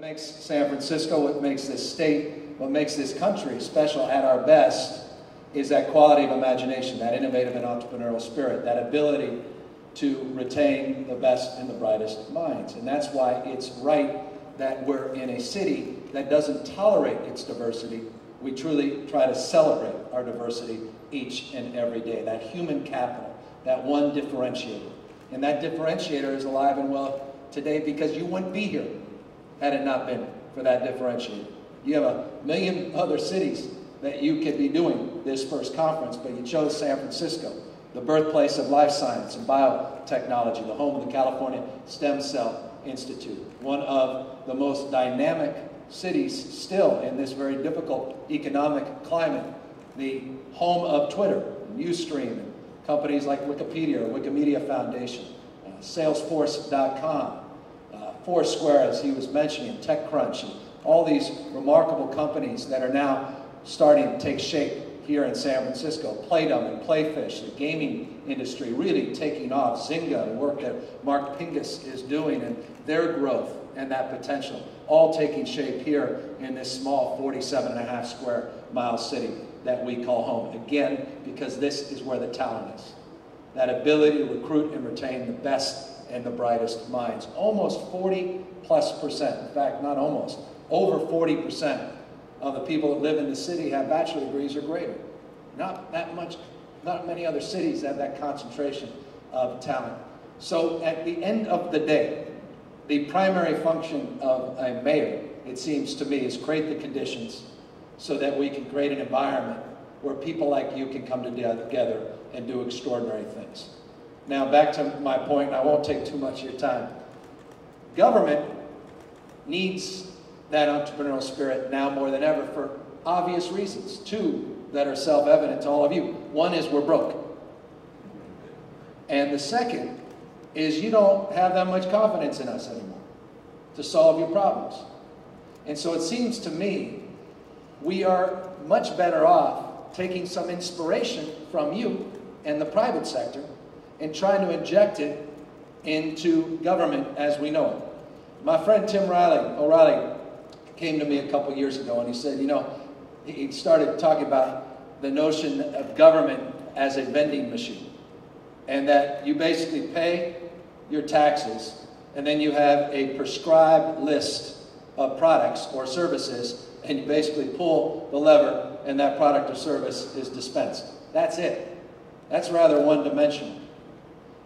makes San Francisco, what makes this state, what makes this country special at our best is that quality of imagination, that innovative and entrepreneurial spirit, that ability to retain the best and the brightest minds. And that's why it's right that we're in a city that doesn't tolerate its diversity. We truly try to celebrate our diversity each and every day. That human capital, that one differentiator. And that differentiator is alive and well today because you wouldn't be here had it not been for that differentiator. You have a million other cities that you could be doing this first conference, but you chose San Francisco, the birthplace of life science and biotechnology, the home of the California Stem Cell Institute, one of the most dynamic cities still in this very difficult economic climate, the home of Twitter, Ustream, and companies like Wikipedia or Wikimedia Foundation, Salesforce.com, Foursquare, as he was mentioning, TechCrunch, and all these remarkable companies that are now starting to take shape here in San Francisco. Playdom and Playfish, the gaming industry really taking off. Zynga, the work that Mark Pingus is doing, and their growth and that potential, all taking shape here in this small 47.5 square mile city that we call home. Again, because this is where the talent is. That ability to recruit and retain the best and the brightest minds. Almost 40+%, in fact, not almost, over 40% of the people that live in the city have bachelor degrees or greater. Not that much, not many other cities have that concentration of talent. So at the end of the day, the primary function of a mayor, it seems to me, is create the conditions so that we can create an environment where people like you can come together and do extraordinary things. Now back to my point, and I won't take too much of your time. Government needs that entrepreneurial spirit now more than ever for obvious reasons. Two that are self-evident to all of you. One is we're broke. And the second is you don't have that much confidence in us anymore to solve your problems. And so it seems to me we are much better off taking some inspiration from you and the private sector and trying to inject it into government as we know it. My friend Tim O'Reilly came to me a couple years ago and he said, you know, he started talking about the notion of government as a vending machine, and that you basically pay your taxes and then you have a prescribed list of products or services and you basically pull the lever and that product or service is dispensed. That's it. That's rather one-dimensional.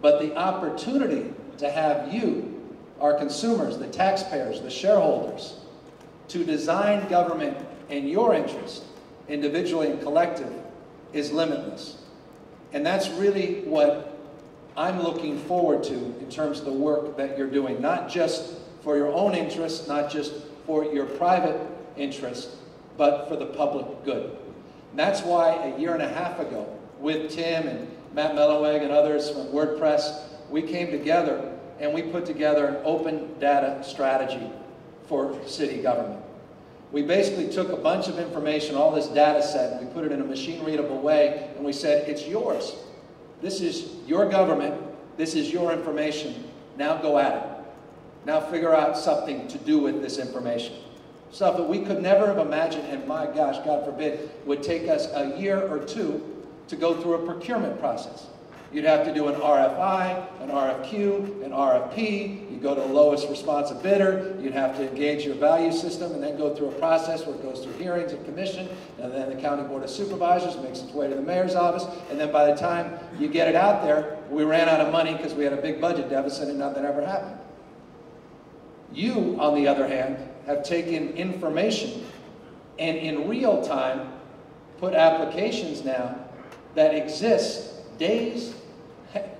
But the opportunity to have you, our consumers, the taxpayers, the shareholders, to design government in your interest, individually and collective, is limitless. And that's really what I'm looking forward to in terms of the work that you're doing, not just for your own interest, not just for your private interest, but for the public good. And that's why a year and a half ago, with Tim and Matt Melloweg and others from WordPress, we came together and we put together an open data strategy for city government. We basically took a bunch of information, all this data set, and we put it in a machine-readable way, and we said, it's yours. This is your government. This is your information. Now go at it. Now figure out something to do with this information. Stuff that we could never have imagined, and my gosh, God forbid, would take us a year or two to go through a procurement process. You'd have to do an RFI, an RFQ, an RFP. You'd go to the lowest responsive bidder. You'd have to engage your value system and then go through a process where it goes through hearings and commission, and then the County Board of Supervisors makes its way to the mayor's office, and then by the time you get it out there, we ran out of money because we had a big budget deficit and nothing ever happened. You, on the other hand, have taken information and in real time put applications now that exist days,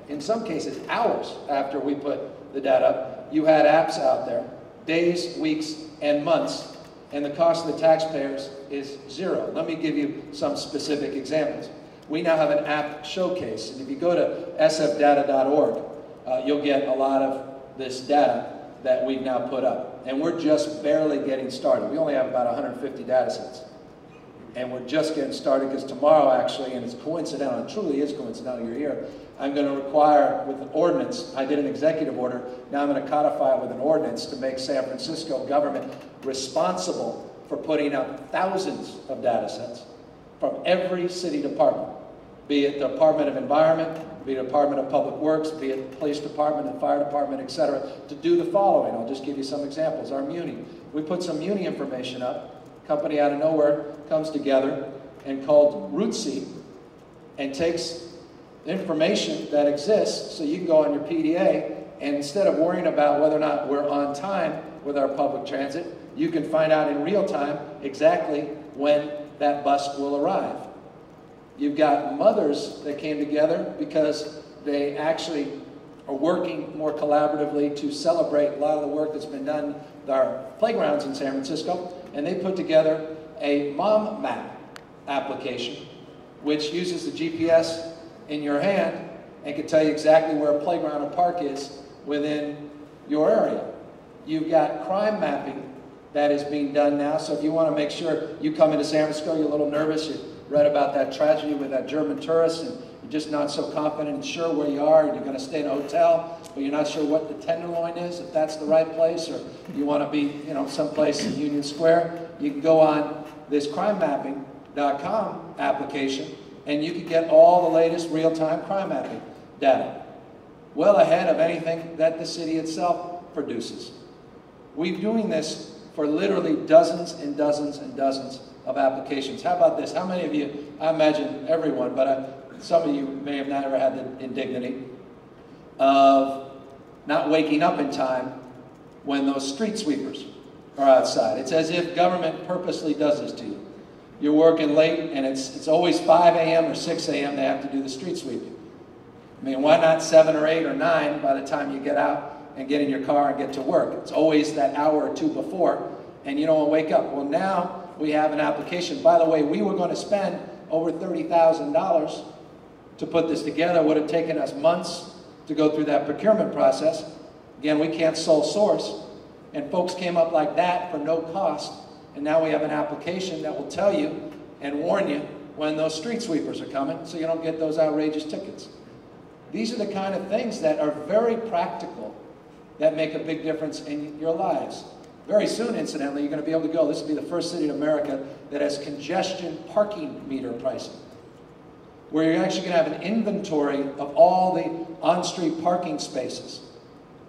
in some cases hours after we put the data up. You had apps out there, days, weeks, and months, and the cost of the taxpayers is zero. Let me give you some specific examples. We now have an app showcase, and if you go to sfdata.org, you'll get a lot of this data that we've now put up. And we're just barely getting started. We only have about 150 data sets. and we're just getting started because tomorrow actually, and it's coincidental, it truly is coincidental you're here, I'm going to require with an ordinance, I did an executive order, now I'm going to codify it with an ordinance to make San Francisco government responsible for putting up thousands of data sets from every city department, be it the Department of Environment, be it Department of Public Works, be it the Police Department, the Fire Department, etc., to do the following. I'll just give you some examples. Our Muni. We put some Muni information up. A company out of nowhere comes together and called Rootseek and takes information that exists so you can go on your PDA, and instead of worrying about whether or not we're on time with our public transit, you can find out in real time exactly when that bus will arrive. You've got mothers that came together because they actually are working more collaboratively to celebrate a lot of the work that's been done with our playgrounds in San Francisco, and they put together a mom map application which uses the GPS in your hand and can tell you exactly where a playground or park is within your area. You've got crime mapping that is being done now, so if you want to make sure you come into San Francisco, you're a little nervous, you read about that tragedy with that German tourist, and you're just not so confident and sure where you are, and you're going to stay in a hotel, but you're not sure what the Tenderloin is, if that's the right place, or you want to be, you know, someplace in Union Square, you can go on this crimemapping.com application, and you can get all the latest real-time crime mapping data, well ahead of anything that the city itself produces. We're doing this for literally dozens and dozens and dozens of applications. How about this? How many of you, I imagine everyone, but some of you may have never had the indignity of not waking up in time when those street sweepers are outside. It's as if government purposely does this to you. You're working late and it's always 5 a.m. or 6 a.m. they have to do the street sweeping. I mean, why not 7 or 8 or 9 by the time you get out and get in your car and get to work? It's always that hour or two before, and you don't want to wake up. Well, now we have an application. By the way, we were going to spend over $30,000 to put this together. It would have taken us months to go through that procurement process. Again, we can't sole source. And folks came up like that for no cost. And now we have an application that will tell you and warn you when those street sweepers are coming so you don't get those outrageous tickets. These are the kind of things that are very practical that make a big difference in your lives. Very soon, incidentally, you're going to be able to go. This will be the first city in America that has congestion parking meter pricing, where you're actually going to have an inventory of all the on-street parking spaces.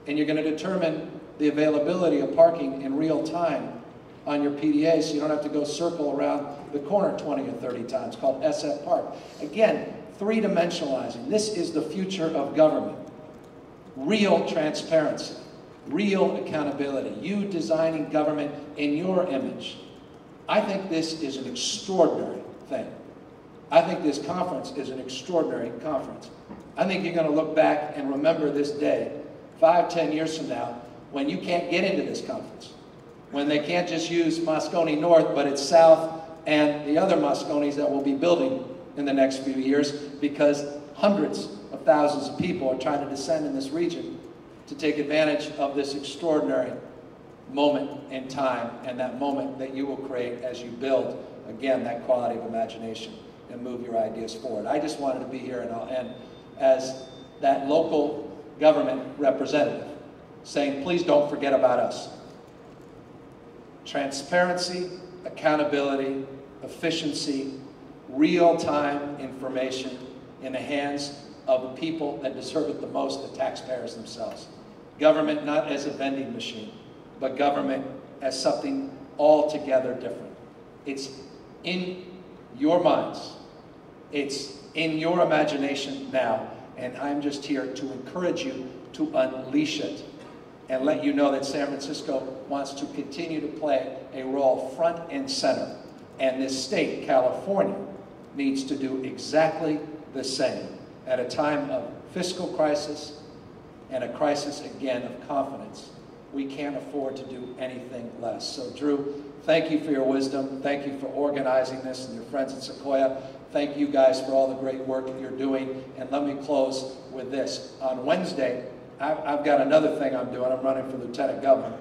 And you're going to determine the availability of parking in real time on your PDA, so you don't have to go circle around the corner 20 or 30 times, called SF Park. Again, three-dimensionalizing. This is the future of government. Real transparency, real accountability, you designing government in your image. I think this is an extraordinary thing. I think this conference is an extraordinary conference. I think you're going to look back and remember this day 5, 10 years from now when you can't get into this conference, when they can't just use Moscone North, but it's South and the other Moscones that we'll be building in the next few years, because hundreds of thousands of people are trying to descend in this region to take advantage of this extraordinary moment in time, and that moment that you will create as you build, again, that quality of imagination and move your ideas forward. I just wanted to be here, and I'll end as that local government representative saying, please don't forget about us. Transparency, accountability, efficiency, real-time information in the hands of the people that deserve it the most, the taxpayers themselves. Government not as a vending machine, but government as something altogether different. It's in your minds. It's in your imagination now, and I'm just here to encourage you to unleash it and let you know that San Francisco wants to continue to play a role front and center. And this state, California, needs to do exactly the same at a time of fiscal crisis and a crisis, again, of confidence. We can't afford to do anything less. So, Drew, thank you for your wisdom. Thank you for organizing this, and your friends at Sequoia. Thank you guys for all the great work that you're doing. And let me close with this. On Wednesday, I've got another thing I'm doing. I'm running for Lieutenant Governor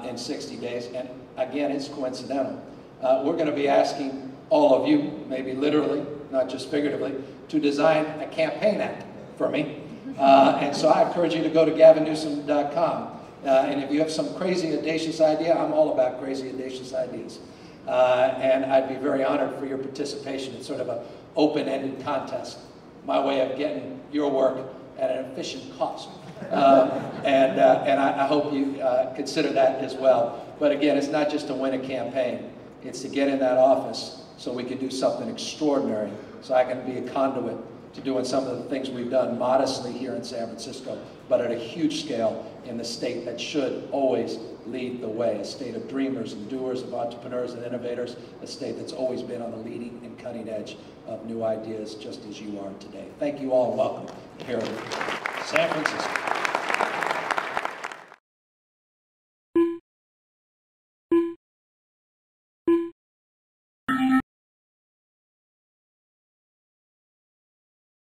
in 60 days. And again, it's coincidental. we're going to be asking all of you, maybe literally, not just figuratively, to design a campaign ad for me. And so I encourage you to go to gavinnewsom.com. And if you have some crazy, audacious idea, I'm all about crazy, audacious ideas. And I'd be very honored for your participation. It's sort of an open-ended contest, my way of getting your work at an efficient cost. And I hope you consider that as well. But again, it's not just to win a campaign. It's to get in that office so we can do something extraordinary, so I can be a conduit to doing some of the things we've done modestly here in San Francisco, but at a huge scale in the state that should always lead the way, a state of dreamers and doers, of entrepreneurs and innovators, a state that's always been on the leading and cutting edge of new ideas, just as you are today. Thank you all and welcome here in San Francisco.